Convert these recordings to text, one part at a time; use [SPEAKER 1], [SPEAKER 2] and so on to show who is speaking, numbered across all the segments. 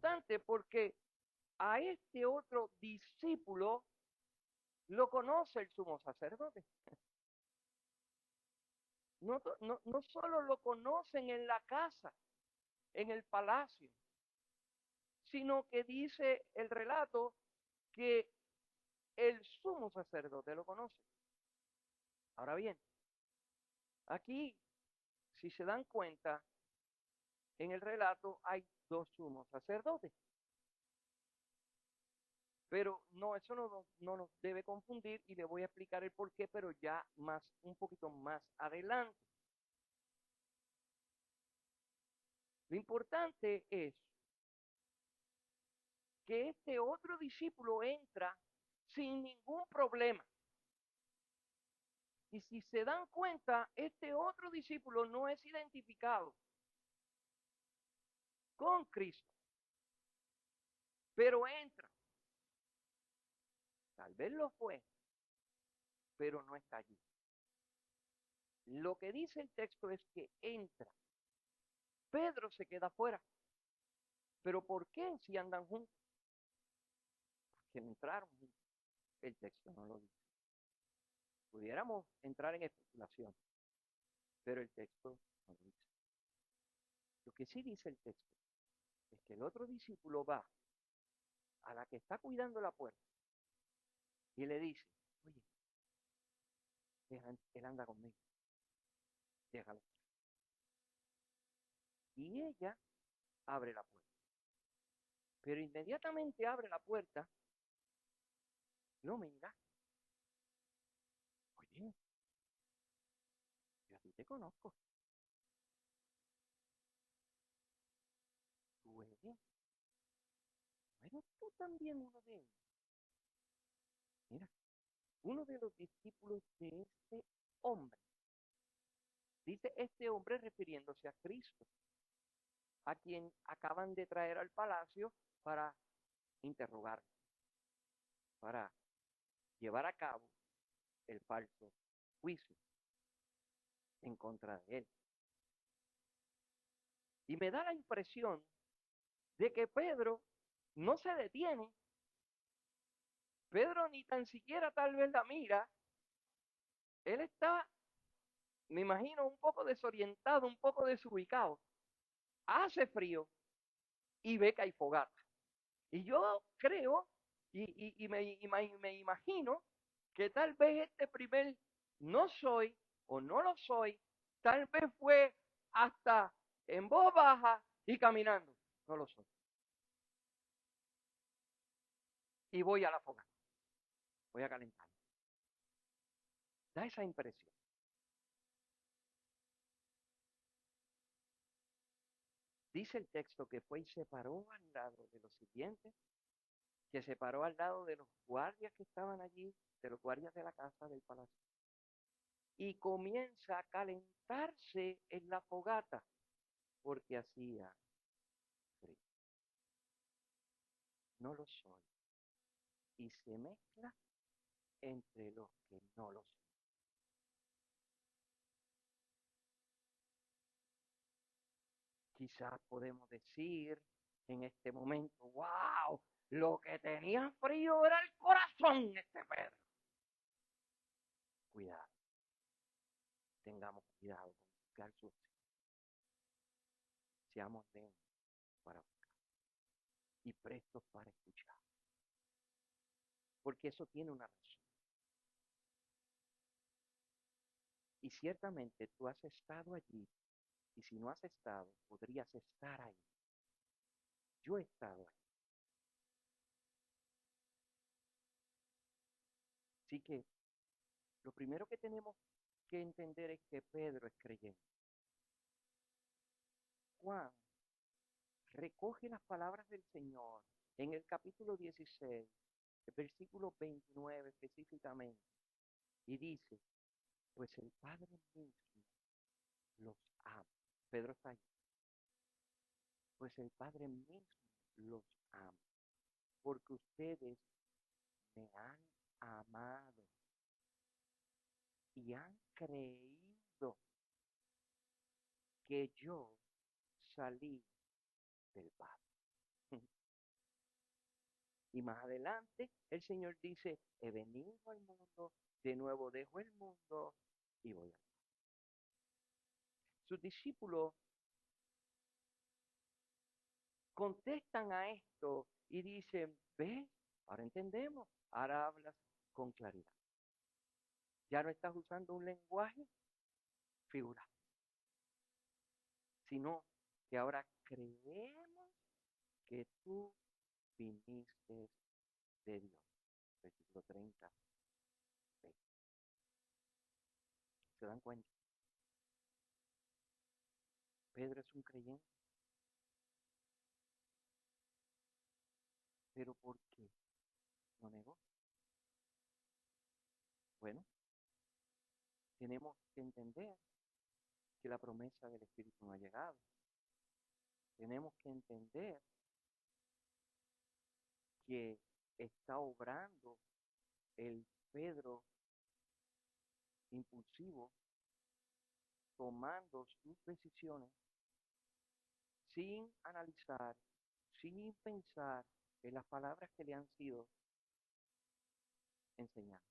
[SPEAKER 1] importante porque a este otro discípulo lo conoce el sumo sacerdote. No solo lo conocen en la casa, en el palacio, sino que dice el relato que el sumo sacerdote lo conoce. Ahora bien, aquí, si se dan cuenta, en el relato hay dos sumos sacerdotes. Pero no, eso no nos debe confundir y le voy a explicar el por qué, pero ya un poquito más adelante. Lo importante es que este otro discípulo entra sin ningún problema. Y si se dan cuenta, este otro discípulo no es identificado con Cristo, pero entra. Tal vez lo fue, pero no está allí. Lo que dice el texto es que entra. Pedro se queda afuera. ¿Pero por qué si andan juntos? Porque entraron juntos. El texto no lo dice. Pudiéramos entrar en especulación, pero el texto no lo dice. Lo que sí dice el texto es que el otro discípulo va a la que está cuidando la puerta y le dice, oye, él anda conmigo, déjalo. Y ella abre la puerta. Pero inmediatamente abre la puerta, lo mira, oye, yo a ti te conozco, tú eres, bueno, tú también uno de ellos. Mira, uno de los discípulos de este hombre. Dice este hombre refiriéndose a Cristo, a quien acaban de traer al palacio para interrogar, para llevar a cabo el falso juicio en contra de él. Y me da la impresión de que Pedro no se detiene. Pedro ni tan siquiera tal vez la mira. Él está, me imagino, un poco desorientado, un poco desubicado. Hace frío y ve que hay fogata. Y yo creo me imagino que tal vez este primer no soy o no lo soy, tal vez fue hasta en voz baja y caminando. No lo soy. Y voy a la fogata, voy a calentar. Da esa impresión. Dice el texto que fue y se paró al lado de los sirvientes, que se paró al lado de los guardias que estaban allí, de los guardias de la casa del palacio, y comienza a calentarse en la fogata porque hacía frío. No lo soy. Y se mezcla entre los que no lo son. Quizás podemos decir en este momento, wow, lo que tenía frío era el corazón este Pedro. Cuidado, tengamos cuidado con buscar su opción. Seamos lentos para buscar y prestos para escuchar. Porque eso tiene una razón. Y ciertamente tú has estado allí, y si no has estado, podrías estar ahí. Yo he estado ahí. Así que lo primero que tenemos que entender es que Pedro es creyente. Juan recoge las palabras del Señor en el capítulo 16, el versículo 29 específicamente, y dice, pues el Padre mismo los ama. Pedro está ahí. Pues el Padre mismo los ama, porque ustedes me han amado y han creído que yo salí del Padre. Y más adelante el Señor dice, he venido al mundo, de nuevo dejo el mundo y voy a... Sus discípulos contestan a esto y dicen, ve, ahora entendemos, ahora hablas con claridad. Ya no estás usando un lenguaje figurado, sino que ahora creemos que tú viniste de Dios. Versículo 30. ¿Se dan cuenta? Pedro es un creyente, pero ¿por qué lo negó? Bueno, tenemos que entender que la promesa del Espíritu no ha llegado. Tenemos que entender que está obrando el Pedro impulsivo, tomando sus decisiones sin analizar, sin pensar en las palabras que le han sido enseñadas.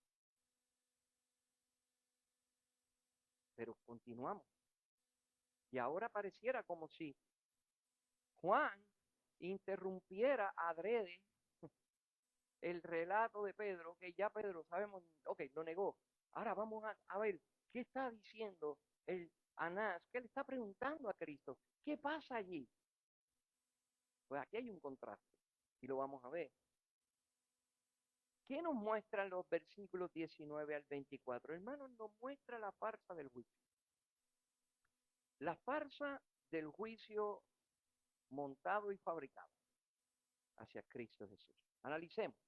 [SPEAKER 1] Pero continuamos. Y ahora pareciera como si Juan interrumpiera adrede el relato de Pedro, que ya Pedro sabemos, ok, lo negó. Ahora vamos a ver qué está diciendo el Anás, qué le está preguntando a Cristo, qué pasa allí. Pues aquí hay un contraste y lo vamos a ver. ¿Qué nos muestran los versículos 19 al 24? Hermanos, nos muestra la farsa del juicio. La farsa del juicio montado y fabricado hacia Cristo Jesús. Analicemos.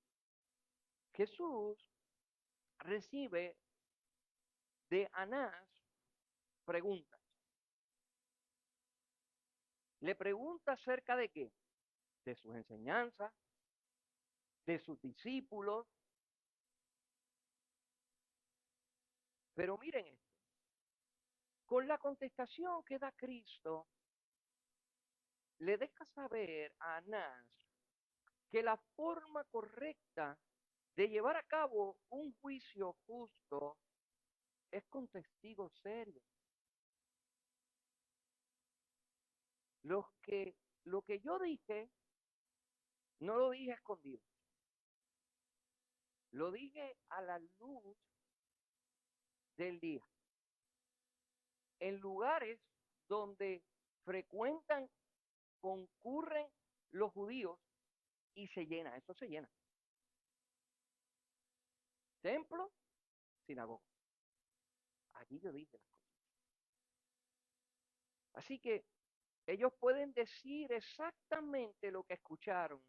[SPEAKER 1] Jesús recibe de Anás preguntas. Le pregunta acerca de qué? De sus enseñanzas, de sus discípulos. Pero miren esto. Con la contestación que da Cristo, le deja saber a Anás que la forma correcta de llevar a cabo un juicio justo es con testigos serios. Lo que yo dije, no lo dije escondido. Lo dije a la luz del día. En lugares donde frecuentan, concurren los judíos y se llena, eso se llena. Templo, sinagoga. Allí yo dije las cosas. Así que ellos pueden decir exactamente lo que escucharon,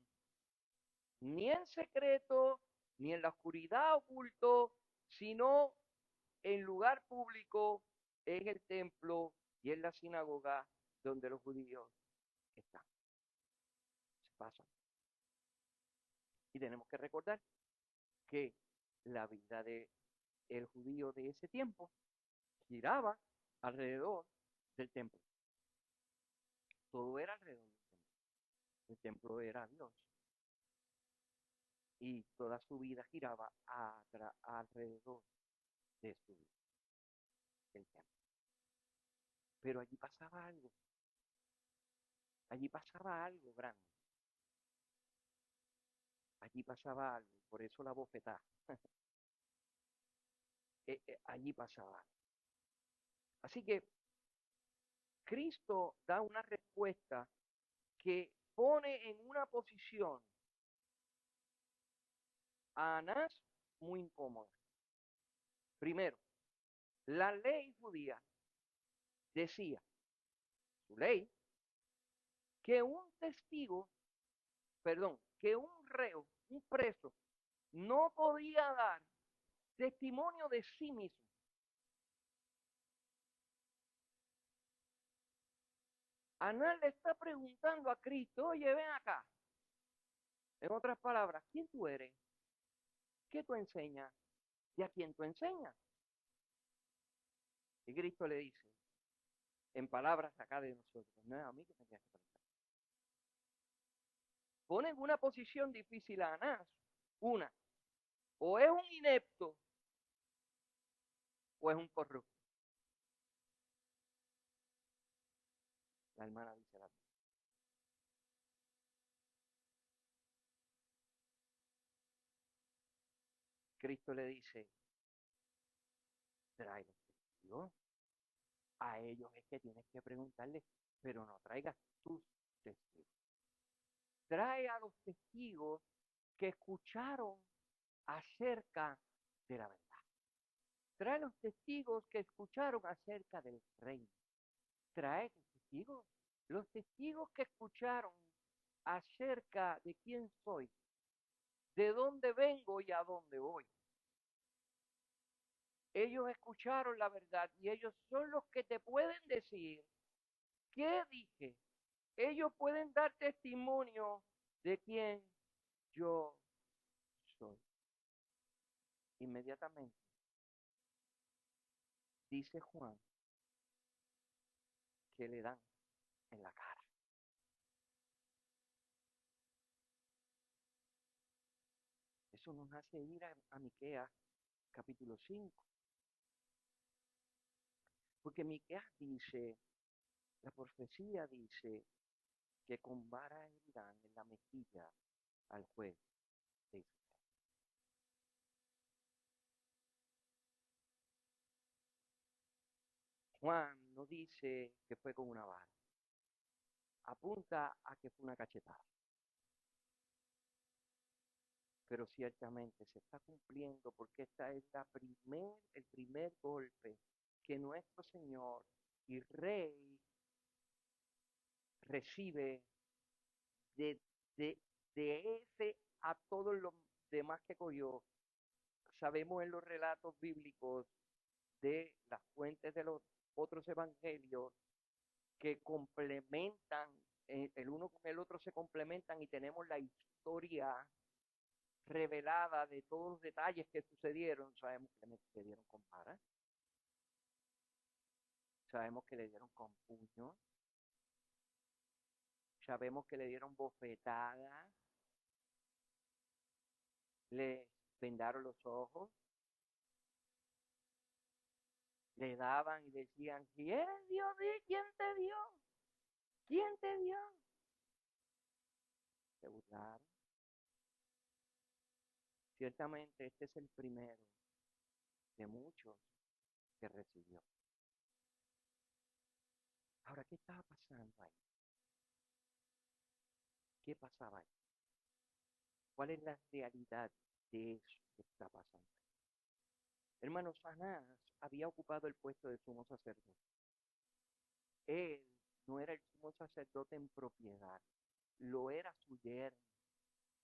[SPEAKER 1] ni en secreto, ni en la oscuridad oculto, sino en lugar público, en el templo y en la sinagoga donde los judíos están. Se pasan. Y tenemos que recordar que la vida de el judío de ese tiempo giraba alrededor del templo. Todo era alrededor del templo. El templo era Dios. Y toda su vida giraba alrededor de su vida, el templo. Pero allí pasaba algo. Allí pasaba algo grande. Allí pasaba algo. Por eso la bofetada. Allí pasaba algo. Así que Cristo da una respuesta que pone en una posición a Anás muy incómoda. Primero, la ley judía decía, su ley, que un testigo, perdón, que un reo, un preso, no podía dar testimonio de sí mismo. Anás le está preguntando a Cristo, oye, ven acá. En otras palabras, ¿quién tú eres? ¿Qué tú enseñas? ¿Y a quién tú enseñas? Y Cristo le dice, en palabras acá de nosotros, no es a mí que me tienes que preguntar. pone en una posición difícil a Anás. Una, o es un inepto o es un corrupto. La hermana dice la verdad. Cristo le dice, trae los testigos. A ellos es que tienes que preguntarles, pero no traigas tus testigos. Trae a los testigos que escucharon acerca de la verdad. Trae los testigos que escucharon acerca del reino. Trae los testigos que escucharon acerca de quién soy, de dónde vengo y a dónde voy. Ellos escucharon la verdad y ellos son los que te pueden decir qué dije. Ellos pueden dar testimonio de quién yo soy. Inmediatamente dice Juan que le dan en la cara. Eso nos hace ir a Miqueas capítulo 5. Porque Miqueas dice, la profecía dice que con vara herirán en la mejilla al juez de Israel. Juan no dice que fue con una vara, apunta a que fue una cachetada. Pero ciertamente se está cumpliendo porque esta es el primer golpe que nuestro Señor y Rey recibe de, de, de ese a todos los demás que cogió. Sabemos en los relatos bíblicos de las fuentes de los otros evangelios que complementan, el uno con el otro se complementan y tenemos la historia revelada de todos los detalles que sucedieron. Sabemos que le dieron con vara, sabemos que le dieron con puño, sabemos que le dieron bofetada, le vendaron los ojos, le daban y decían, ¿quién dio? ¿Quién te dio? ¿Quién te dio? Se burlaron. Ciertamente este es el primero de muchos que recibió. Ahora, ¿qué estaba pasando ahí? ¿Qué pasaba ahí? ¿Cuál es la realidad de eso que está pasando ahí? Hermanos, Anás había ocupado el puesto de sumo sacerdote. Él no era el sumo sacerdote en propiedad, lo era su yerno,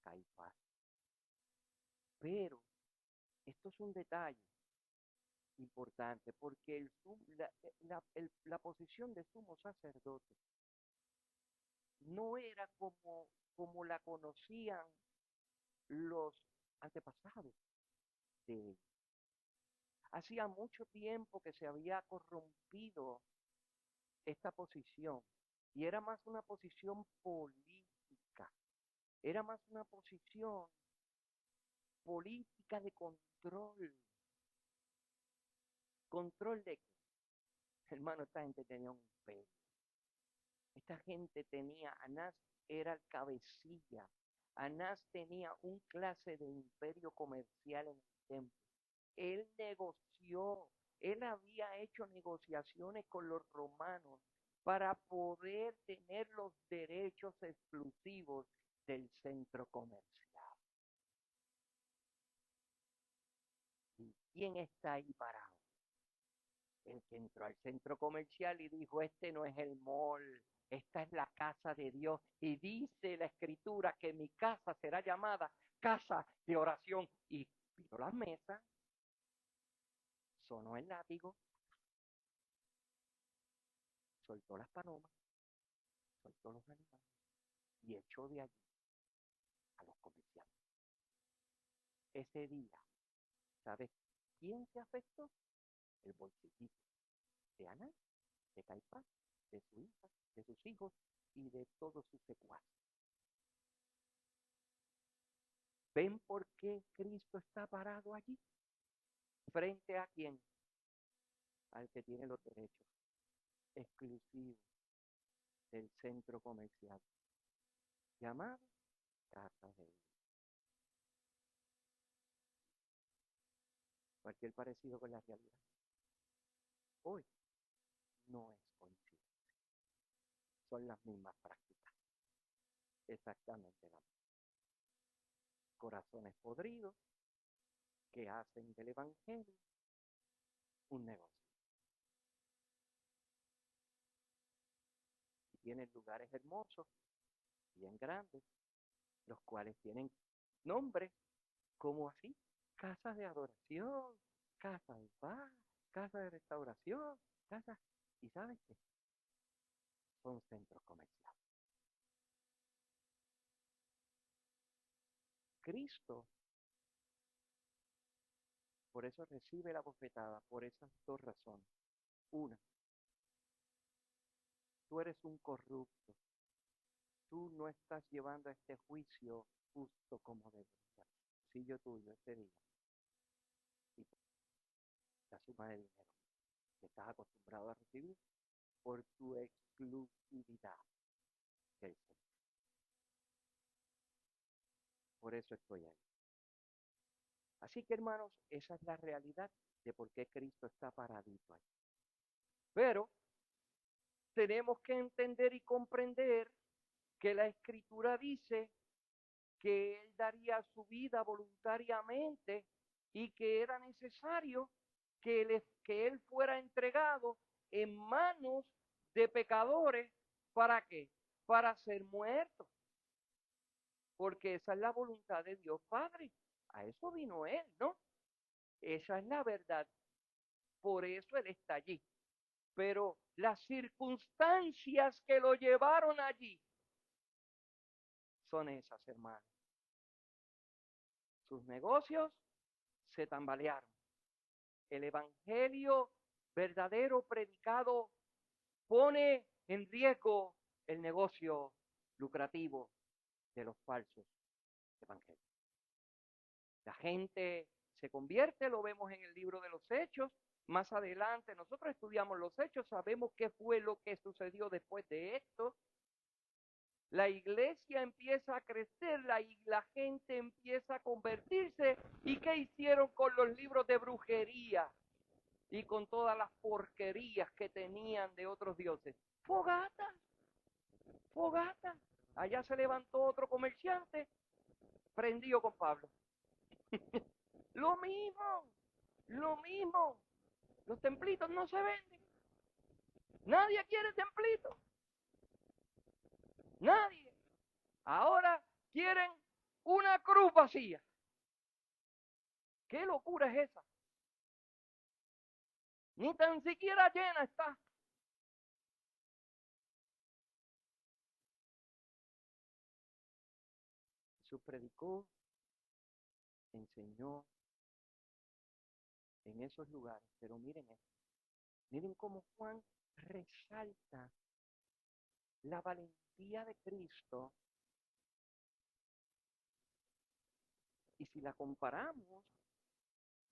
[SPEAKER 1] Caifás. Pero esto es un detalle importante porque la posición de sumo sacerdote no era como la conocían los antepasados de él. Hacía mucho tiempo que se había corrompido esta posición y era más una posición política, era más una posición política de control. ¿Control de qué? Hermano, esta gente tenía un imperio. Esta gente tenía, Anás era el cabecilla. Anás tenía un clase de imperio comercial en el templo. Él negoció, él había hecho negociaciones con los romanos para poder tener los derechos exclusivos del centro comercial. ¿Y quién está ahí parado? El que entró al centro comercial y dijo, este no es el mall, esta es la casa de Dios. Y dice la escritura que mi casa será llamada casa de oración. Y pidió las mesas, sonó el látigo, soltó las palomas, soltó los animales y echó de allí a los comerciantes. Ese día, ¿sabes quién se afectó? El bolsillito de Ana, de Caifás, de su hija, de sus hijos y de todos sus secuaces. ¿Ven por qué Cristo está parado allí? ¿Frente a quién? Al que tiene los derechos exclusivos del centro comercial, llamado Casa de Dios. Cualquier parecido con la realidad hoy no es coincidencia. Son las mismas prácticas. Exactamente las mismas. Corazones podridos que hacen del evangelio un negocio. Y tienen lugares hermosos, bien grandes, los cuales tienen nombres como así: casas de adoración, casas de paz, casas de restauración, casas. ¿Y sabes qué? Son centros comerciales. Cristo, por eso recibe la bofetada, por esas dos razones. Una, tú eres un corrupto. Tú no estás llevando este juicio justo como debería. Sillo tuyo ese día. Y la suma de dinero que estás acostumbrado a recibir por tu exclusividad del Señor. Por eso estoy ahí. Así que, hermanos, esa es la realidad de por qué Cristo está paradito ahí. Pero tenemos que entender y comprender que la Escritura dice que Él daría su vida voluntariamente y que era necesario que Él fuera entregado en manos de pecadores. ¿Para qué? Para ser muerto. Porque esa es la voluntad de Dios Padre. A eso vino Él, ¿no? Esa es la verdad. Por eso Él está allí. Pero las circunstancias que lo llevaron allí son esas, hermanos. Sus negocios se tambalearon. El evangelio verdadero predicado pone en riesgo el negocio lucrativo de los falsos evangelios. La gente se convierte, lo vemos en el libro de los Hechos. Más adelante nosotros estudiamos los Hechos, sabemos qué fue lo que sucedió después de esto. La iglesia empieza a crecer, la gente empieza a convertirse. ¿Y qué hicieron con los libros de brujería y con todas las porquerías que tenían de otros dioses? Fogata, fogata. Allá se levantó otro comerciante, prendido con Pablo. Lo mismo, lo mismo. Los templitos no se venden. Nadie quiere templitos. Nadie. Ahora quieren una cruz vacía. ¿Qué locura es esa? Ni tan siquiera llena está. Jesús predicó, enseñó en esos lugares. Pero miren esto. Miren cómo Juan resalta la valentía de Cristo. Y si la comparamos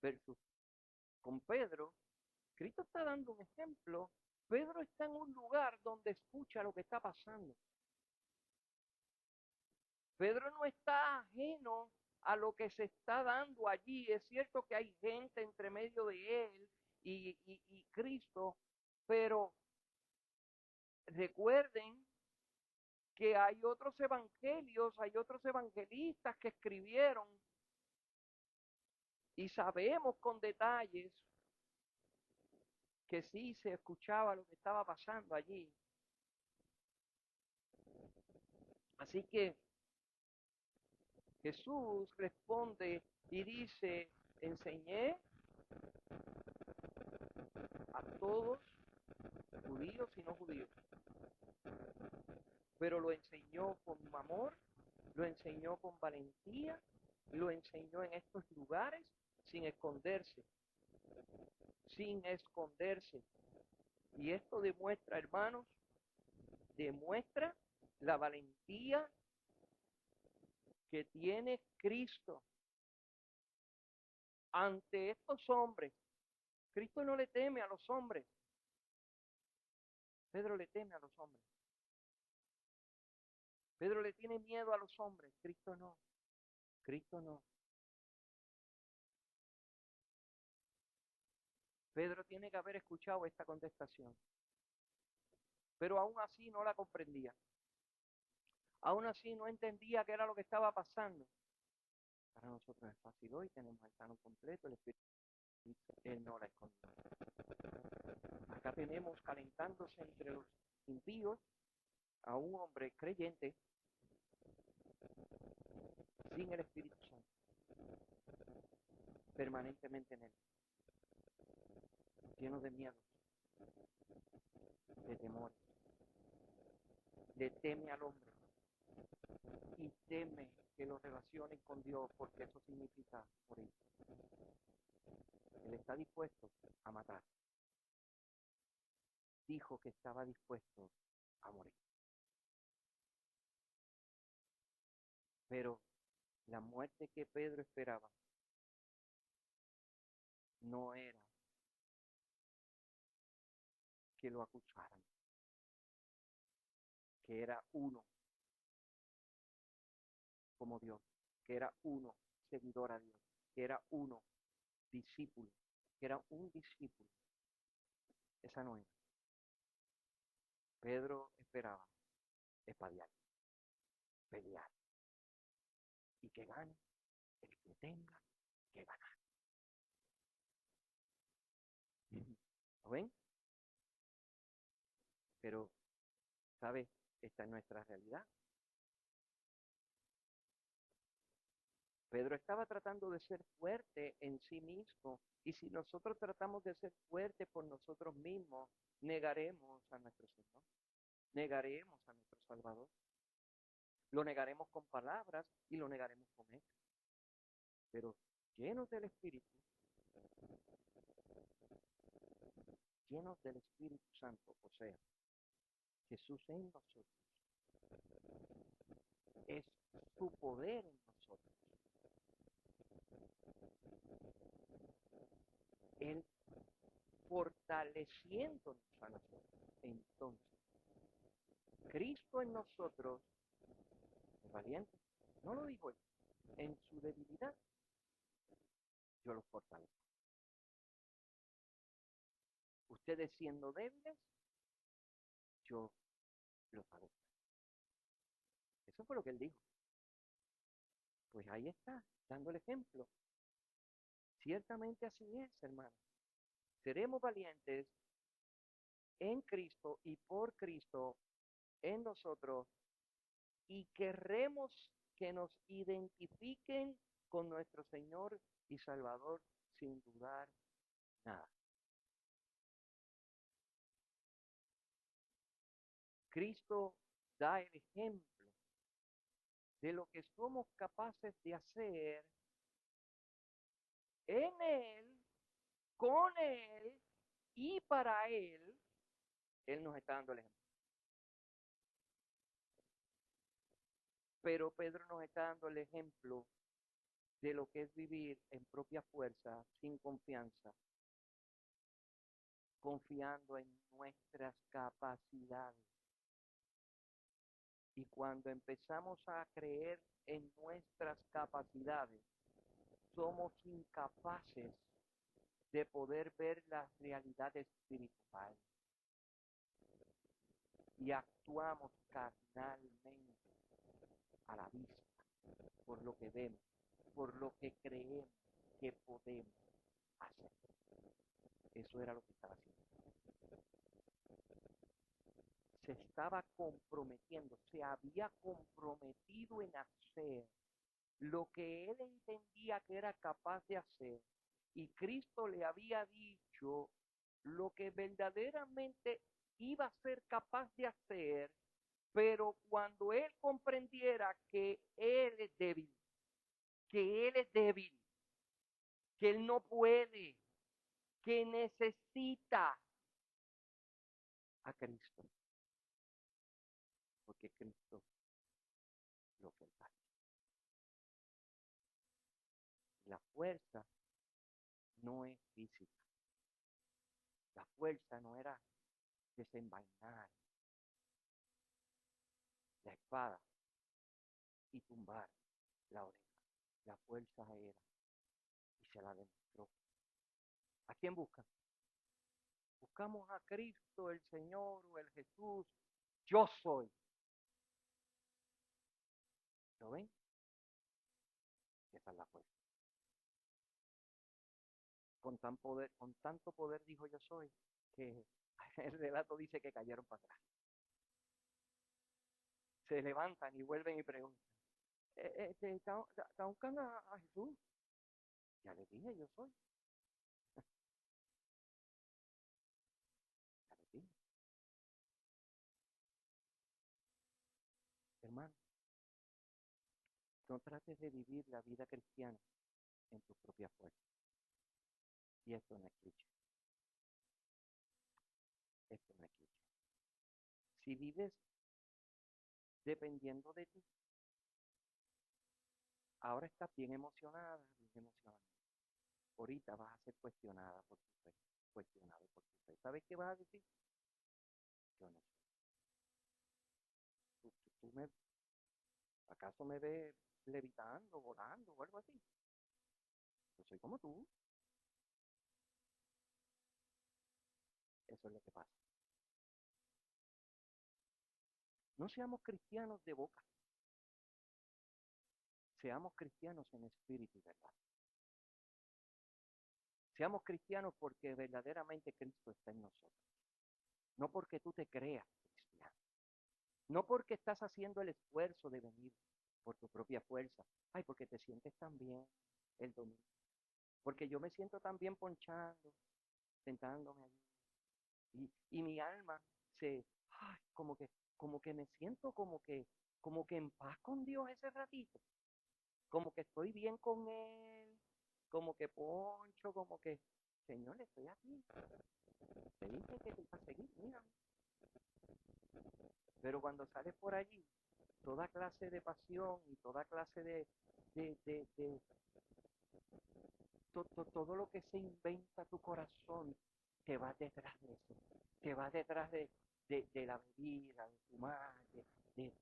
[SPEAKER 1] versus con Pedro, Cristo está dando un ejemplo. Pedro está en un lugar donde escucha lo que está pasando. Pedro no está ajeno a lo que se está dando allí. Es cierto que hay gente entre medio de él y Cristo, pero recuerden que hay otros evangelios, hay otros evangelistas que escribieron y sabemos con detalles que sí se escuchaba lo que estaba pasando allí. Así que Jesús responde y dice: enseñé a todos, judíos y no judíos, pero lo enseñó con amor, lo enseñó con valentía, lo enseñó en estos lugares sin esconderse, sin esconderse. Y esto demuestra, hermanos, demuestra la valentía que tiene Cristo ante estos hombres. Cristo no le teme a los hombres. Pedro le teme a los hombres. Pedro le tiene miedo a los hombres. Cristo no. Cristo no. Pedro tiene que haber escuchado esta contestación, pero aún así no la comprendía. Aún así no entendía qué era lo que estaba pasando. Para nosotros es fácil hoy, tenemos el plano completo, el Espíritu, Él no la escondió. Acá tenemos calentándose entre los impíos a un hombre creyente sin el Espíritu Santo, permanentemente en él, lleno de miedo, de temor, le teme al hombre y teme que lo relacionen con Dios, porque eso significa morir. Él está dispuesto a matar. Dijo que estaba dispuesto a morir. Pero la muerte que Pedro esperaba no era que lo acusaran, que era uno como Dios, que era uno seguidor a Dios, que era uno discípulo, que era un discípulo. Esa no era. Pedro esperaba espadear, pelear y que gane el que tenga que ganar. ¿Lo ven? Pero, ¿sabes? Esta es nuestra realidad. Pedro estaba tratando de ser fuerte en sí mismo, y si nosotros tratamos de ser fuertes por nosotros mismos, negaremos a nuestro Señor, negaremos a nuestro Salvador, lo negaremos con palabras y lo negaremos con hechos. Pero llenos del Espíritu, llenos del Espíritu Santo, o sea, Jesús en nosotros, es su poder en nosotros. Él fortaleciéndonos a nosotros. Entonces, Cristo en nosotros es valiente. No lo digo él. En su debilidad, yo los fortalezco. Ustedes siendo débiles, yo los hago. Eso fue lo que él dijo. Pues ahí está, dando el ejemplo. Ciertamente así es, hermano. Seremos valientes en Cristo y por Cristo en nosotros, y querremos que nos identifiquen con nuestro Señor y Salvador sin dudar nada. Cristo da el ejemplo de lo que somos capaces de hacer en Él, con Él y para Él. Él nos está dando el ejemplo. Pero Pedro nos está dando el ejemplo de lo que es vivir en propia fuerza, sin confianza, confiando en nuestras capacidades. Y cuando empezamos a creer en nuestras capacidades, somos incapaces de poder ver la realidad espiritual y actuamos carnalmente a la vista por lo que vemos, por lo que creemos que podemos hacer. Eso era lo que estaba haciendo. Se estaba comprometiendo, se había comprometido en hacer lo que él entendía que era capaz de hacer, y Cristo le había dicho lo que verdaderamente iba a ser capaz de hacer, pero cuando él comprendiera que él es débil, que él es débil, que él no puede, que necesita a Cristo, porque Cristo lo que él hace. La fuerza no es física. La fuerza no era desenvainar la espada y tumbar la oreja. La fuerza era, y se la demostró. ¿A quién buscan? Buscamos a Cristo, el Señor o el Jesús. Yo soy. ¿Lo ven? Esa es la fuerza. Con tanto poder dijo yo soy, que el relato dice que cayeron para atrás. Se levantan y vuelven y preguntan. ¿Está buscando a Jesús? Ya le dije, yo soy. Ya le dije. Hermano, no trates de vivir la vida cristiana en tu propia fuerza. Y esto no es cliché. Esto no es cliché. Si vives dependiendo de ti, ahora estás bien emocionada, bien emocionada. Ahorita vas a ser cuestionada por tu fe, cuestionado por tu fe. ¿Sabes qué vas a decir? Yo no sé. ¿Tú acaso me ves levitando, volando o algo así? Yo soy como tú. Eso es lo que pasa. No seamos cristianos de boca, seamos cristianos en espíritu y verdad. Seamos cristianos porque verdaderamente Cristo está en nosotros. No porque tú te creas cristiano. No porque estás haciendo el esfuerzo de venir por tu propia fuerza. Ay, porque te sientes tan bien el domingo. Porque yo me siento tan bien ponchando, sentándome allí. Y mi alma se, ay, como que me siento como que en paz con Dios ese ratito. Como que estoy bien con Él, como que poncho, como que, Señor, estoy aquí. Te dije que te iba a seguir, mira. Pero cuando sales por allí, toda clase de pasión y toda clase de todo lo que se inventa tu corazón, te va detrás de eso. Te va detrás de la bebida, de fumar, de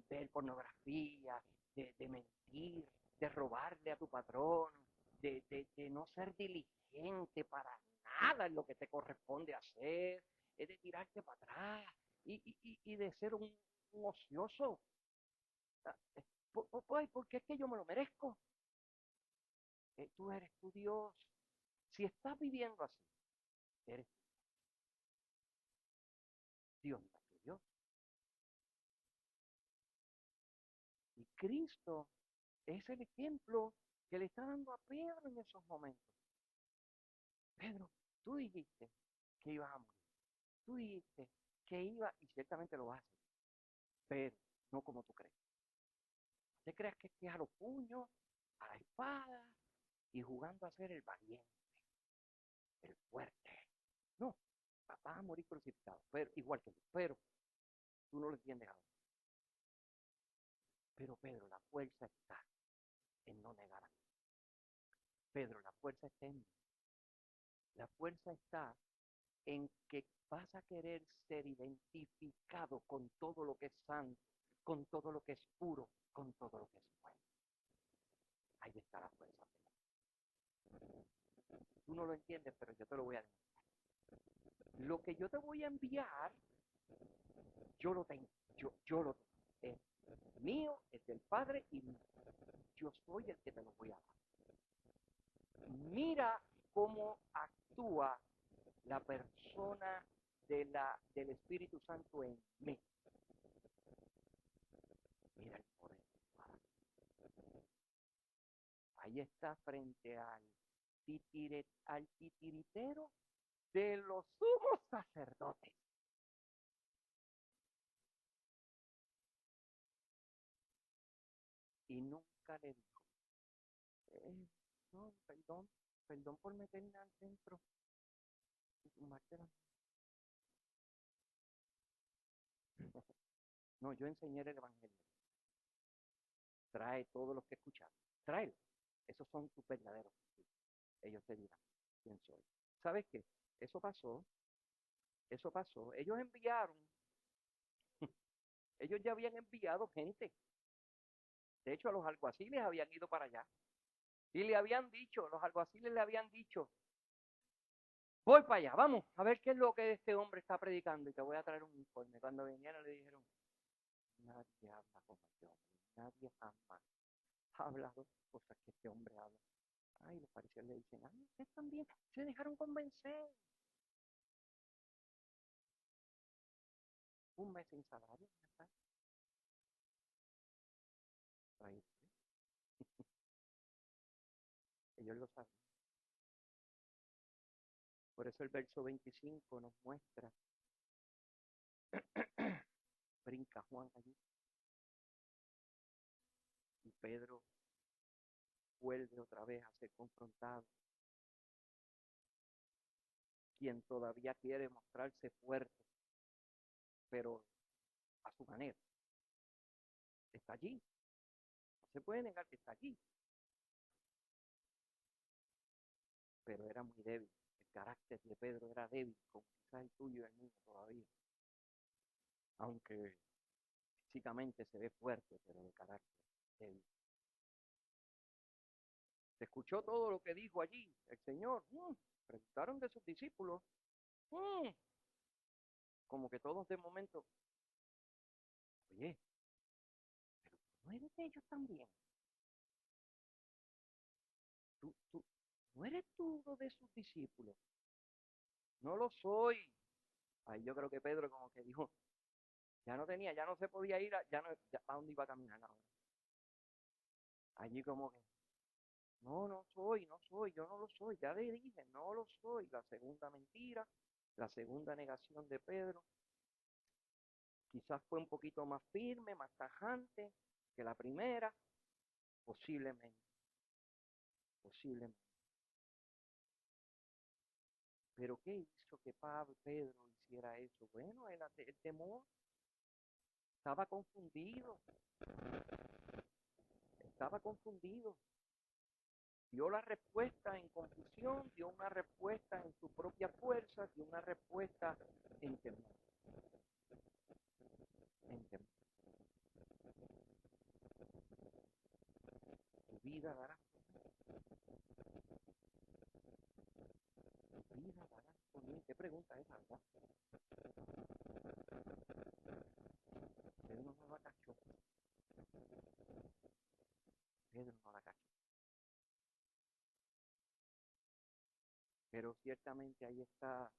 [SPEAKER 1] ver pornografía, de mentir, de robarle a tu patrón, de no ser diligente para nada en lo que te corresponde hacer, es de tirarte para atrás y de ser un ocioso. Porque es que yo me lo merezco. Tú eres tu Dios. Si estás viviendo así, eres Dios, no es tu Dios. Y Cristo es el ejemplo que le está dando a Pedro en esos momentos. Pedro, tú dijiste que ibas a morir. Tú dijiste que iba, y ciertamente lo vas a hacer, pero no como tú crees. ¿Te creas que es a los puños, a la espada y jugando a ser el valiente, el fuerte? No, vas a morir crucificado, pero igual que yo, pero tú no lo entiendes ahora. Pero Pedro, la fuerza está en no negar a Dios. Pedro, la fuerza está en mí. La fuerza está en que vas a querer ser identificado con todo lo que es santo, con todo lo que es puro, con todo lo que es bueno. Ahí está la fuerza. Tú no lo entiendes, pero yo te lo voy a demostrar. Lo que yo te voy a enviar, yo lo tengo. Yo lo tengo. Es mío, es del Padre y mío. Yo soy el que te lo voy a dar. Mira cómo actúa la persona del Espíritu Santo en mí. Mira el poder. Ahí está frente al titiritero de los sumos sacerdotes. Y nunca le dijo, no, perdón por meterme al centro y tumbarte la... No, yo enseñé el evangelio. Trae todos los que escucharon. Tráelo. Esos son tus verdaderos testigos. Ellos te dirán quién soy. ¿Sabes qué? Eso pasó, eso pasó. Ellos enviaron, ellos ya habían enviado gente. De hecho, los alguaciles habían ido para allá. Y le habían dicho, los alguaciles le habían dicho, voy para allá, vamos a ver qué es lo que este hombre está predicando y te voy a traer un informe. Cuando vinieron le dijeron, nadie habla como este hombre, nadie jamás ha hablado cosas que este hombre habla. Ay, los fariseos le dicen, ay, ustedes también se dejaron convencer. Un mes sin salario, ¿verdad? Ellos lo saben. Por eso el verso 25 nos muestra, brinca Juan allí, y Pedro vuelve otra vez a ser confrontado. Quien todavía quiere mostrarse fuerte, pero a su manera, está allí. No se puede negar que está allí, pero era muy débil. El carácter de Pedro era débil, como quizás el tuyo y el mío todavía. Aunque físicamente se ve fuerte, pero de carácter débil. Se escuchó todo lo que dijo allí el Señor. Preguntaron de sus discípulos. Como que todos de momento, oye, pero no eres de ellos también. No eres tú uno de sus discípulos. No lo soy. Ahí yo creo que Pedro como que dijo, ya no tenía, ya no se podía ir, ya no, ya, ¿a dónde iba a caminar ahora? Allí como que, no, no soy, no soy, yo no lo soy, ya le dije, no lo soy. La segunda mentira, la segunda negación de Pedro, quizás fue un poquito más firme, más tajante que la primera, posiblemente, posiblemente. Pero ¿qué hizo que Pedro hiciera eso? Bueno, el temor, estaba confundido, estaba confundido. Dio la respuesta en confusión, dio una respuesta en su propia fuerza, dio una respuesta en temor. En temor. Tu vida dará, tu vida dará por mí. ¿Qué pregunta es, verdad? Pedro no la cachó. Pedro no la cachó. Pero ciertamente ahí está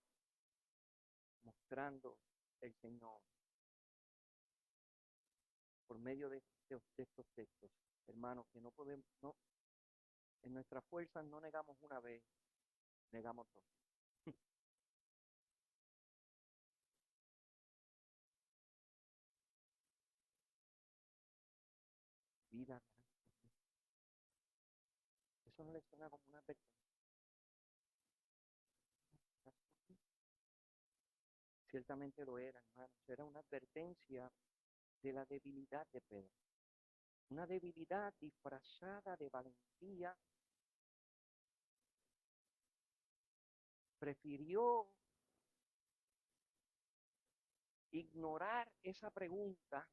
[SPEAKER 1] mostrando el Señor por medio de estos textos, hermanos, que no podemos, no, en nuestras fuerzas no negamos una vez, negamos dos. Vida, eso no le suena como una advertencia. Ciertamente lo era, hermanos, era una advertencia de la debilidad de Pedro. Una debilidad disfrazada de valentía. Prefirió ignorar esa pregunta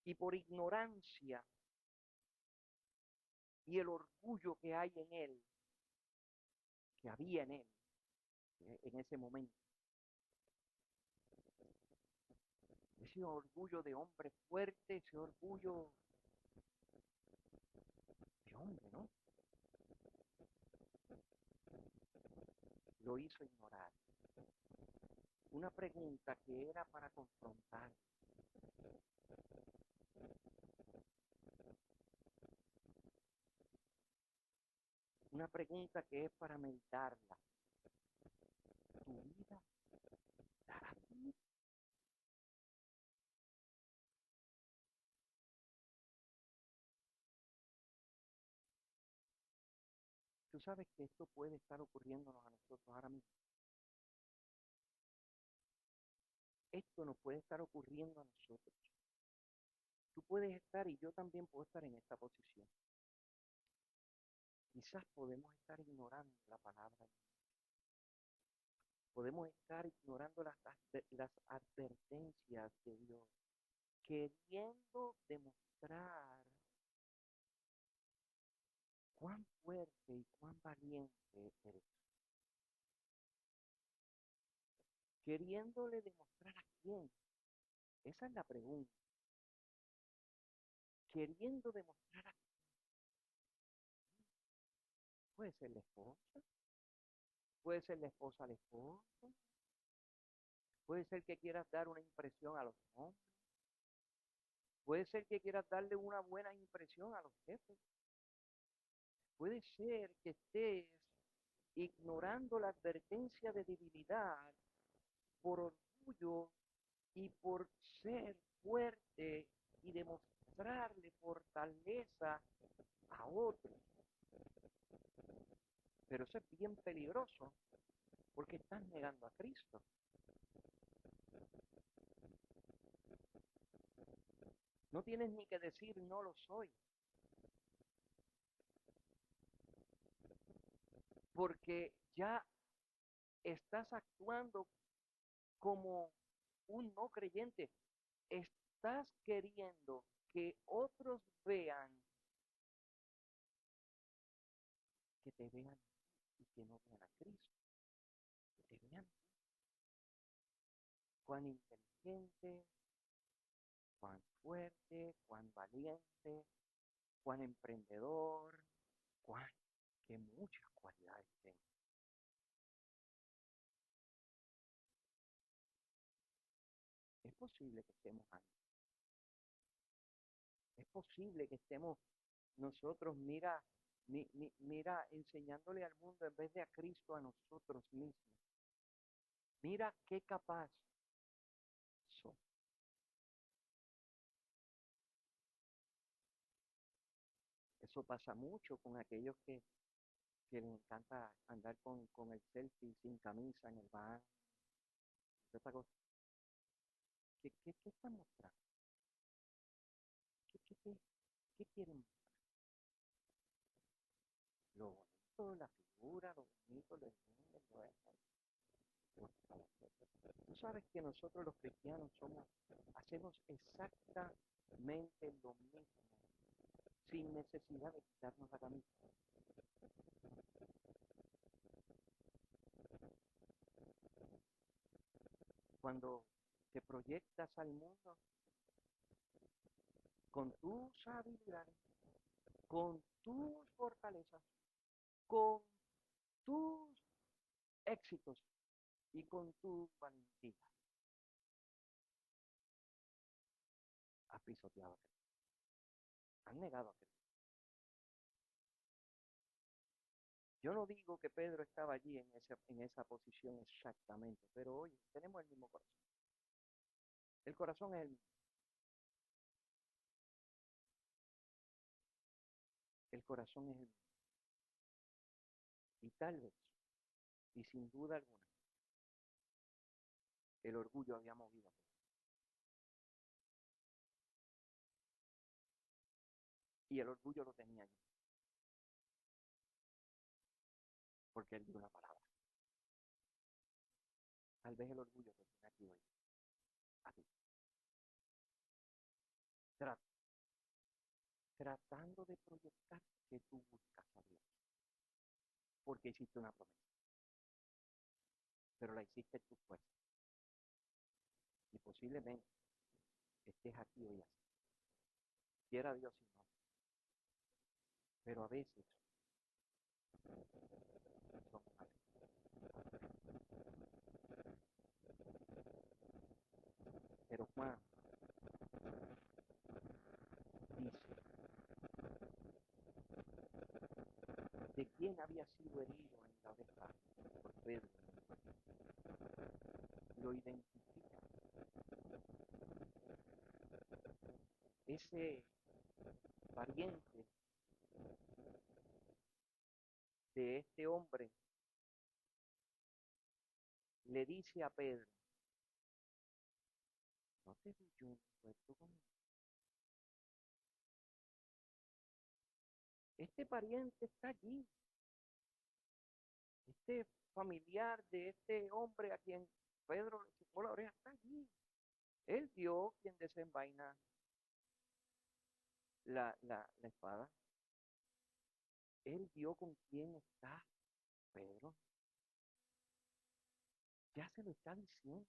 [SPEAKER 1] y por ignorancia y el orgullo que hay en él, que había en él en ese momento, ese orgullo de hombre fuerte, ese orgullo de hombre, ¿no? Lo hizo ignorar. Una pregunta que era para confrontar. Una pregunta que es para meditarla. ¿Tu vida dará fruto? Tú sabes que esto puede estar ocurriéndonos a nosotros ahora mismo. Esto nos puede estar ocurriendo a nosotros. Tú puedes estar y yo también puedo estar en esta posición. Quizás podemos estar ignorando la palabra de Dios. Podemos estar ignorando las advertencias de Dios, queriendo demostrar cuán fuerte y cuán valiente eres. Queriéndole demostrar a quién. Esa es la pregunta. Queriendo demostrar a quién. Puede ser la esposa, puede ser la esposa al esposo, puede ser que quieras dar una impresión a los hombres, puede ser que quieras darle una buena impresión a los jefes, puede ser que estés ignorando la advertencia de debilidad por orgullo y por ser fuerte y demostrarle fortaleza a otros. Pero eso es bien peligroso porque estás negando a Cristo. No tienes ni que decir no lo soy, porque ya estás actuando como un no creyente. Estás queriendo que otros vean, que te vean y que no vean a Cristo, que te vean cuán inteligente, cuán fuerte, cuán valiente, cuán emprendedor, cuán, que muchas cualidades tengo. Es posible que estemos ahí. Es posible que estemos nosotros, mira, enseñándole al mundo en vez de a Cristo a nosotros mismos. Mira qué capaz somos. Eso pasa mucho con aquellos que les encanta andar con el selfie sin camisa en el bar. Esta cosa. ¿Qué están mostrando? ¿Qué quieren mostrar? Lo bonito, la figura, lo bonito, lo lindo, lo eso. Tú sabes que nosotros los cristianos hacemos exactamente lo mismo, sin necesidad de quitarnos la camisa. Cuando te proyectas al mundo con tus habilidades, con tus fortalezas, con tus éxitos y con tu valentía, has pisoteado a Cristo, has negado a Cristo. Yo no digo que Pedro estaba allí en esa posición exactamente, pero oye, tenemos el mismo corazón. El corazón es el mismo. El corazón es el mismo. Y tal vez, y sin duda alguna, el orgullo había movido a Pedro. Y el orgullo lo tenía yo, porque él dio una palabra. Tal vez el orgullo te tiene aquí hoy, a ti. Tra- Tratando de proyectar que tú buscas a Dios, porque hiciste una promesa, pero la hiciste en tu fuerza. Y posiblemente estés aquí hoy así. Quiera Dios si no. Pero a veces somos así. Pero Juan dice, ¿de quién había sido herido en la oreja por Pedro? Lo identifica. Ese pariente de este hombre le dice a Pedro, ¿no te vi yo envuelto con él? Este pariente está allí, este familiar de este hombre a quien Pedro le chupó la oreja está allí. Él vio quien desenvaina la espada. Él vio con quién está Pedro. Ya se lo está diciendo.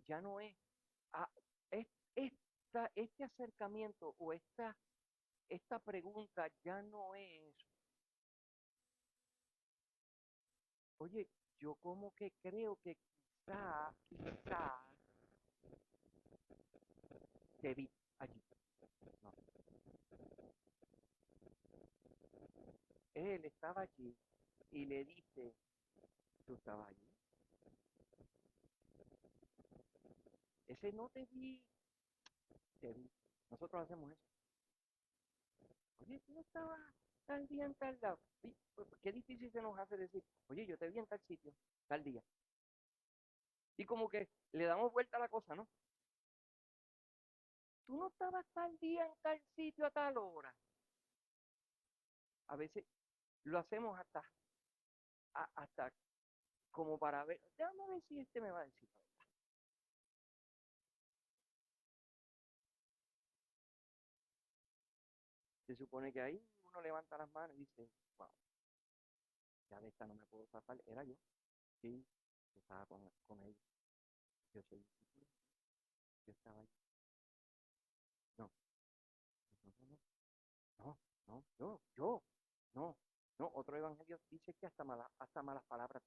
[SPEAKER 1] Ya no es, ah, es este acercamiento o esta pregunta ya no es, oye, yo como que creo que quizá te vi allí. No, él estaba allí y le dice, tú estabas allí. Ese no te vi, te vi. Nosotros hacemos eso. Oye, tú no estabas tal día en tal lado. Qué difícil se nos hace decir, oye, yo te vi en tal sitio, tal día. Y como que le damos vuelta a la cosa, ¿no? Tú no estabas tal día en tal sitio a tal hora. A veces lo hacemos hasta como para ver, déjame ver si este me va a decir. Se supone que ahí uno levanta las manos y dice, wow, ya de esta no me puedo zafar. Era yo, sí, yo estaba con ellos. Yo soy discípulo, yo estaba ahí. No, no, no, no, no, no, no. Otro evangelio dice que hasta malas palabras.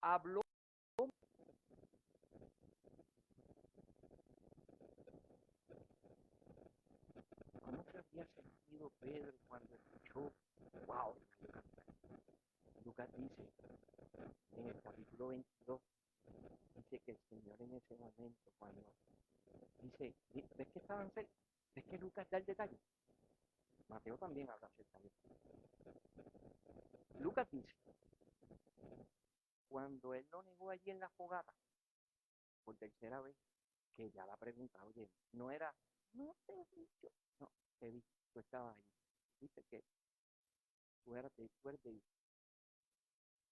[SPEAKER 1] Habló. ¿Cómo se había sentido Pedro cuando escuchó, wow, Lucas dice en el capítulo 22, dice que el Señor en ese momento, cuando dice, ¿ves que estaban cerca? ¿Ves que Lucas da el detalle? Mateo también habla acerca de eso. Lucas dice, cuando él lo negó allí en la fogata, por tercera vez, que ya la pregunta, oye, no era, no te he dicho, no, te vi, tú estabas allí. Dice que tú eres de.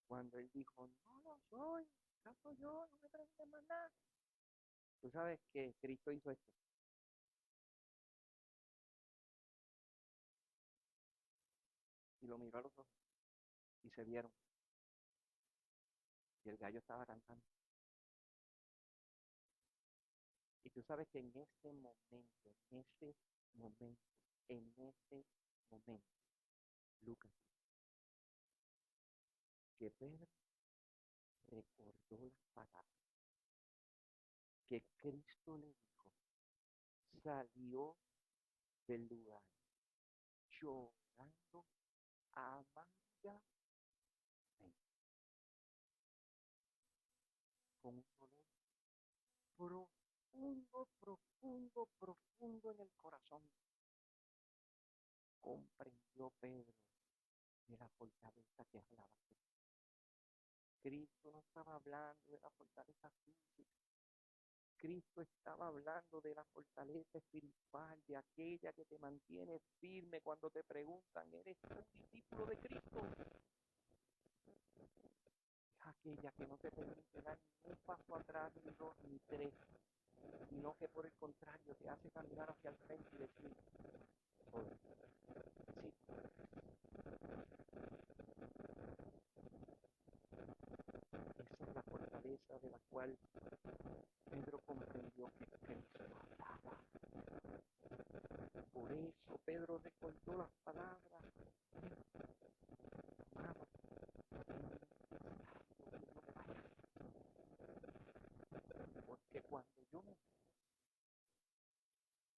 [SPEAKER 1] Cuando él dijo, no lo soy, ¿acaso yo? No me preguntes más nada. Tú sabes que Cristo hizo esto. Y lo miró a los ojos y se vieron. Y el gallo estaba cantando. Y tú sabes que en ese momento, en ese momento, Lucas, que Pedro recordó las palabras que Cristo le dijo, salió del lugar llorando amargamente, con un dolor profundo en el corazón. Comprendió Pedro de la fortaleza que hablaba. Cristo no estaba hablando de la fortaleza física. Cristo estaba hablando de la fortaleza espiritual, de aquella que te mantiene firme cuando te preguntan, ¿eres un discípulo de Cristo? Es aquella que no te permite dar ni un paso atrás, ni dos, ni tres, sino que por el contrario te hace caminar hacia el frente y decir, oh, sí, esa es la fortaleza de la cual Pedro comprendió que Cristo hablaba. Por eso Pedro recordó las palabras. Amado, porque cuando yo me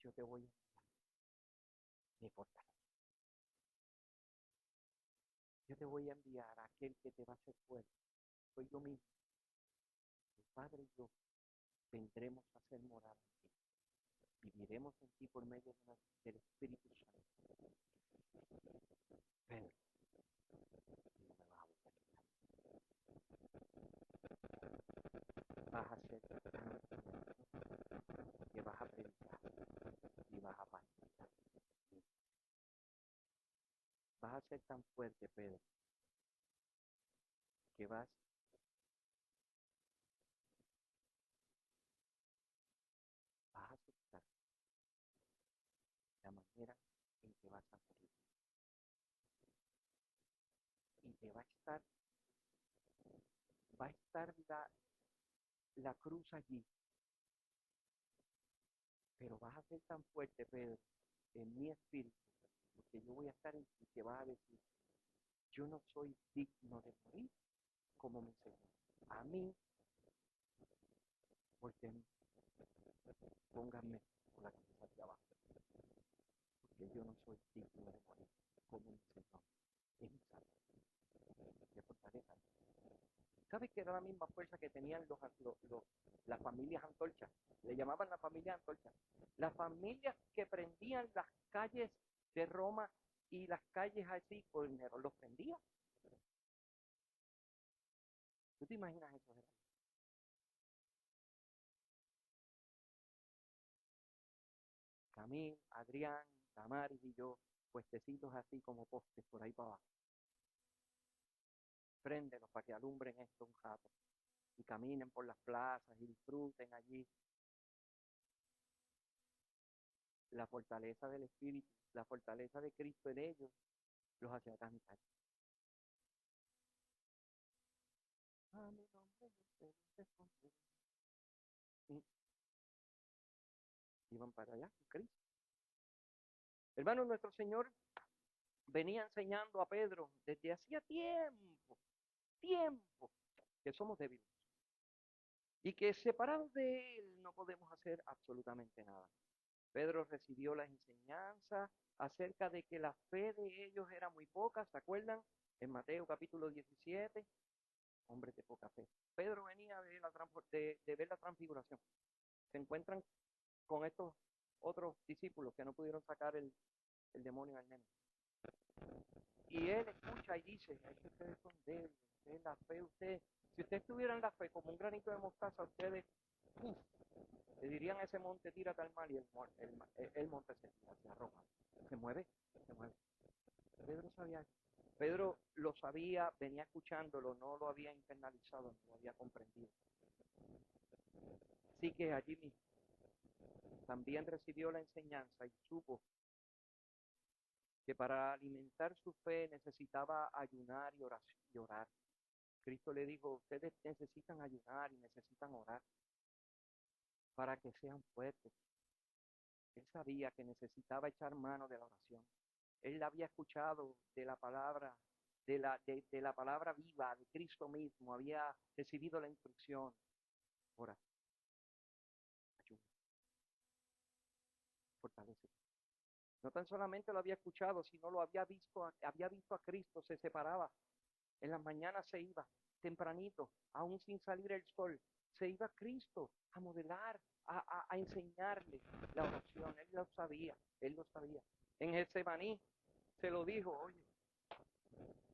[SPEAKER 1] yo te voy a mi fortaleza. Yo te voy a enviar a aquel que te va a hacer fuerte. Soy yo mismo. El Padre y yo vendremos a ser morada en ti. Viviremos en ti por medio del Espíritu Santo. Pedro, no me vas a volver. Vas a ser tan que vas a predicar y vas a partir. a ser tan fuerte, Pedro, que vas a aceptar la manera en que vas a morir. Y te va a estar la cruz allí, pero vas a ser tan fuerte, Pedro, en mi espíritu, porque yo voy a estar en ti, que vas a decir, yo no soy digno de morir como mi Señor. A mí, porque pónganme con la cabeza hacia abajo, porque yo no soy digno de morir como mi Señor. Es mi Salvador. Qué fortaleza. ¿Sabes que era la misma fuerza que tenían las familias antorchas? Le llamaban la familia antorcha. Las familias que prendían las calles de Roma y las calles así con Nero, los prendía. ¿Tú te imaginas eso, Gerardo? Camil, Adrián, Damaris y yo, puestecitos así como postes por ahí para abajo. Préndelos para que alumbren esto un rato y caminen por las plazas y disfruten allí la fortaleza del Espíritu, la fortaleza de Cristo en ellos, los hacía cantar. A mi nombre ustedes responden. Y iban para allá con Cristo. Hermanos, nuestro Señor venía enseñando a Pedro desde hacía tiempo, que somos débiles y que separados de Él no podemos hacer absolutamente nada. Pedro recibió la enseñanza acerca de que la fe de ellos era muy poca, ¿se acuerdan? En Mateo capítulo 17, hombres de poca fe. Pedro venía de ver la transfiguración. Se encuentran con estos otros discípulos que no pudieron sacar el demonio al nene. Y él escucha y dice, es que ustedes son débiles, ustedes la fe, si ustedes tuvieran la fe como un granito de mostaza, ustedes le dirían a ese monte, tírate al mar y el monte se arroja, se mueve, se mueve. Pedro sabía, Pedro lo sabía, venía escuchándolo, no lo había internalizado, no lo había comprendido. Así que allí mismo también recibió la enseñanza y supo que para alimentar su fe necesitaba ayunar y orar. Cristo le dijo, ustedes necesitan ayunar y necesitan orar para que sean fuertes. Él sabía que necesitaba echar mano de la oración. Él había escuchado de la palabra, de la palabra viva de Cristo mismo, había recibido la instrucción. Ora, ayuna, fortalece. No tan solamente lo había escuchado, sino lo había visto a Cristo, se separaba. En las mañanas se iba, tempranito, aún sin salir el sol, se iba a Cristo a modelar, a enseñarle la oración. Él lo sabía, él lo sabía. En Getsemaní se lo dijo, oye,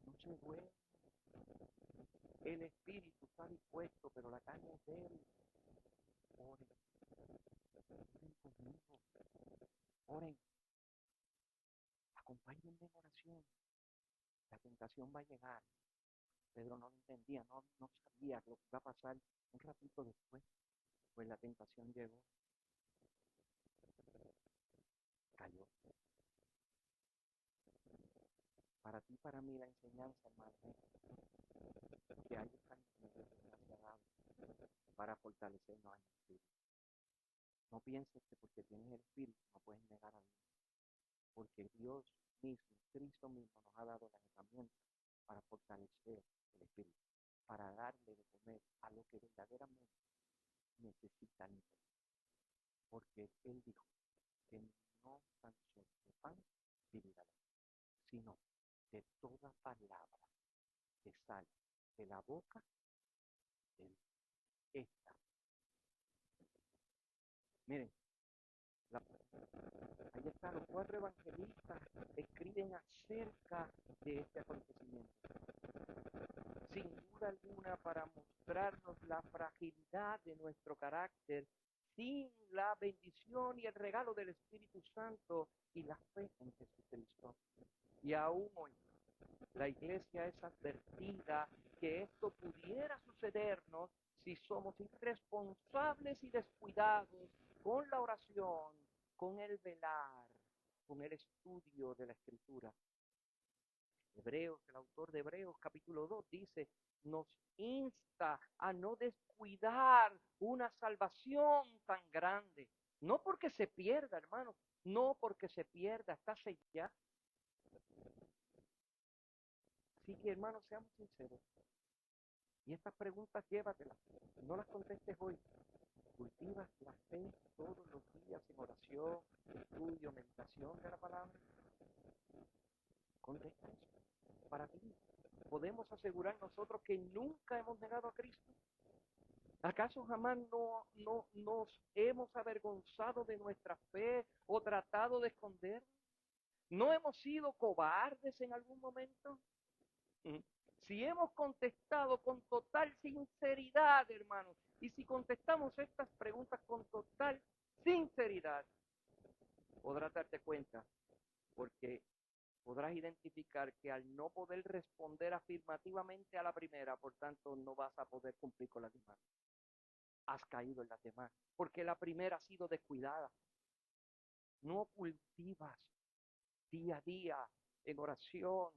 [SPEAKER 1] no se duele, el espíritu está dispuesto, pero la carne es débil. Oren, oren conmigo, oren, acompáñenme en oración. La tentación va a llegar. Pedro no lo entendía, no sabía lo que iba a pasar un ratito después. Pues la tentación llegó, cayó. Para ti, para mí, la enseñanza, hermano, es que hay esta enseñanza para fortalecernos en el espíritu. No pienses que porque tienes el espíritu no puedes negar a Dios, porque Dios mismo, Cristo mismo, nos ha dado las herramientas para fortalecer el espíritu, para darle de comer a lo que verdaderamente necesita el espíritu. Porque Él dijo que no tan solo de pan vivirá, sino de toda palabra que sale de la boca de esta. Miren, ahí están los 4 evangelistas, escriben acerca de este acontecimiento. Sin duda alguna, para mostrarnos la fragilidad de nuestro carácter, sin la bendición y el regalo del Espíritu Santo y la fe en Jesucristo. Y aún hoy, La iglesia es advertida que esto pudiera sucedernos si somos irresponsables y descuidados con la oración, con el velar, con el estudio de la Escritura. Hebreos, el autor de Hebreos capítulo 2 dice, nos insta a no descuidar una salvación tan grande. No porque se pierda, hermano, no porque se pierda, está sellada. Así que, hermanos, seamos sinceros. Y estas preguntas llévatelas, no las contestes hoy. Cultivas la fe todos los días en oración, estudio, meditación de la palabra. Contesta eso para ti. ¿Podemos asegurar nosotros que nunca hemos negado a Cristo? ¿Acaso jamás no nos hemos avergonzado de nuestra fe o tratado de esconder? ¿No hemos sido cobardes en algún momento? Si hemos contestado con total sinceridad, hermanos, y si contestamos estas preguntas con total sinceridad, podrás darte cuenta, porque podrás identificar que al no poder responder afirmativamente a la primera, por tanto, no vas a poder cumplir con las demás. Has caído en las demás, porque la primera ha sido descuidada. No cultivas día a día en oración,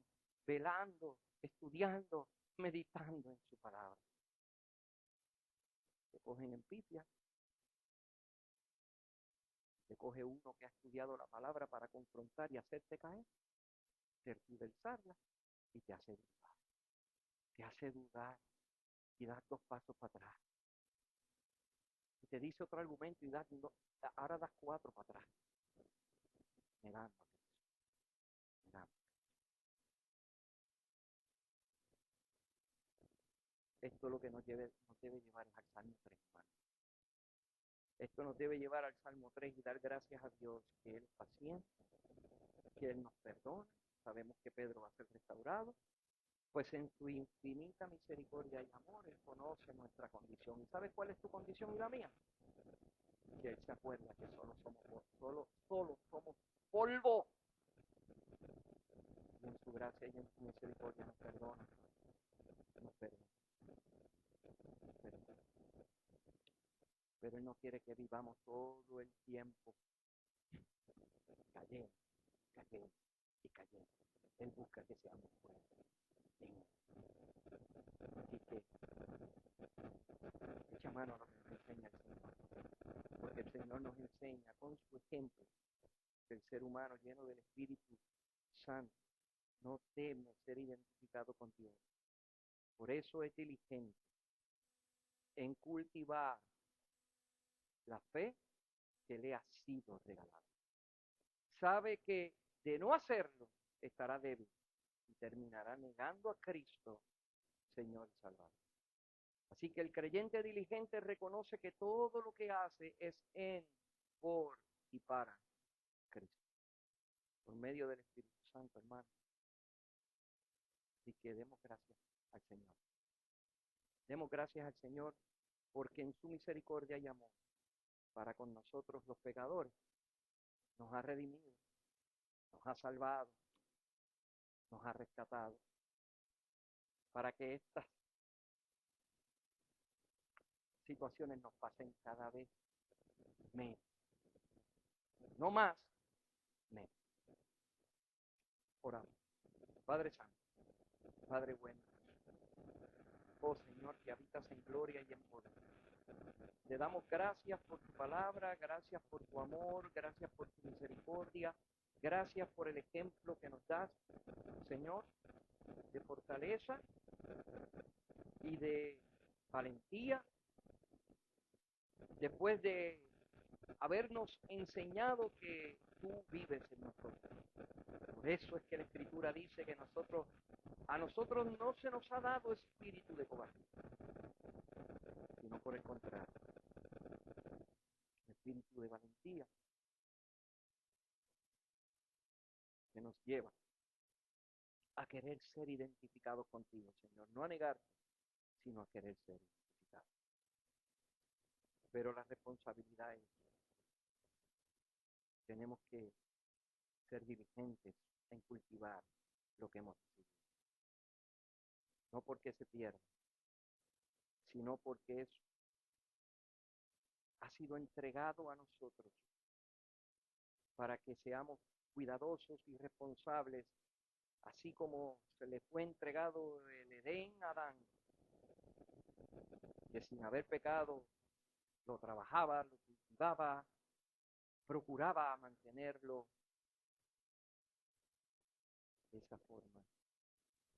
[SPEAKER 1] velando, estudiando, meditando en su palabra. Te cogen en pipia, te coge uno que ha estudiado la palabra para confrontar y hacerte caer, tergiversarla y te hace dudar. Te hace dudar y das 2 pasos para atrás. Y te dice otro argumento y ahora das 4 para atrás. Negando a Cristo. Negando. Esto es lo que nos debe llevar al Salmo 3, hermano. Esto nos debe llevar al Salmo 3 y dar gracias a Dios que Él es paciente, que Él nos perdona. Sabemos que Pedro va a ser restaurado, pues en su infinita misericordia y amor Él conoce nuestra condición. ¿Y sabes cuál es tu condición y la mía? Que Él se acuerda que solo somos polvo. Y en su gracia y en su misericordia nos perdona. Nos perdona. Pero Él no quiere que vivamos todo el tiempo cayendo y cayendo. Él busca que seamos fuertes en Él. Así que echa mano a lo que nos enseña el Señor. Porque el Señor nos enseña con su ejemplo que el ser humano lleno del Espíritu Santo no teme ser identificado con Dios. Por eso es diligente en cultivar la fe que le ha sido regalada. Sabe que de no hacerlo estará débil y terminará negando a Cristo, Señor y Salvador. Así que el creyente diligente reconoce que todo lo que hace es en, por y para Cristo, por medio del Espíritu Santo, hermano. Así que demos gracias al Señor. Demos gracias al Señor porque en su misericordia y amor para con nosotros los pecadores nos ha redimido, nos ha salvado, nos ha rescatado, para que estas situaciones nos pasen cada vez menos. No más, menos. Oramos. Padre Santo, Padre bueno, oh Señor, que habitas en gloria y en poder. Te damos gracias por tu palabra, gracias por tu amor, gracias por tu misericordia, gracias por el ejemplo que nos das, Señor, de fortaleza y de valentía, después de habernos enseñado que tú vives en nosotros. Por eso es que la Escritura dice que a nosotros no se nos ha dado espíritu de cobardía, sino por el contrario, espíritu de valentía que nos lleva a querer ser identificados contigo, Señor, no a negarte, sino a querer ser identificados. Pero la responsabilidad es, tenemos que ser diligentes en cultivar lo que hemos recibido. No porque se pierda, sino porque eso ha sido entregado a nosotros para que seamos cuidadosos y responsables, así como se le fue entregado el Edén a Adán, que sin haber pecado lo trabajaba, lo cultivaba, procuraba mantenerlo de esa forma.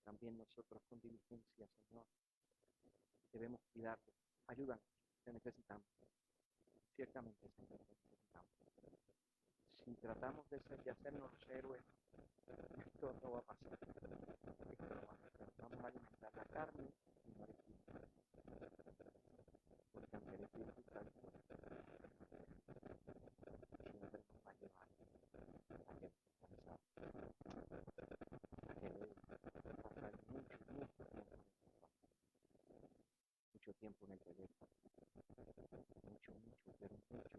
[SPEAKER 1] También nosotros con diligencia, Señor, debemos cuidarlo. Ayúdanos, te necesitamos. Ciertamente, Señor, te necesitamos. Si tratamos de hacernos los héroes, esto no va a pasar. Esto no va a pasar. Vamos a alimentar la carne y no el espíritu. Porque aunque el espíritu está dispuesto, siempre nos va a llevar a que nos cansamos, a querer pasar mucho tiempo en el teléfono, mucho, pero mucho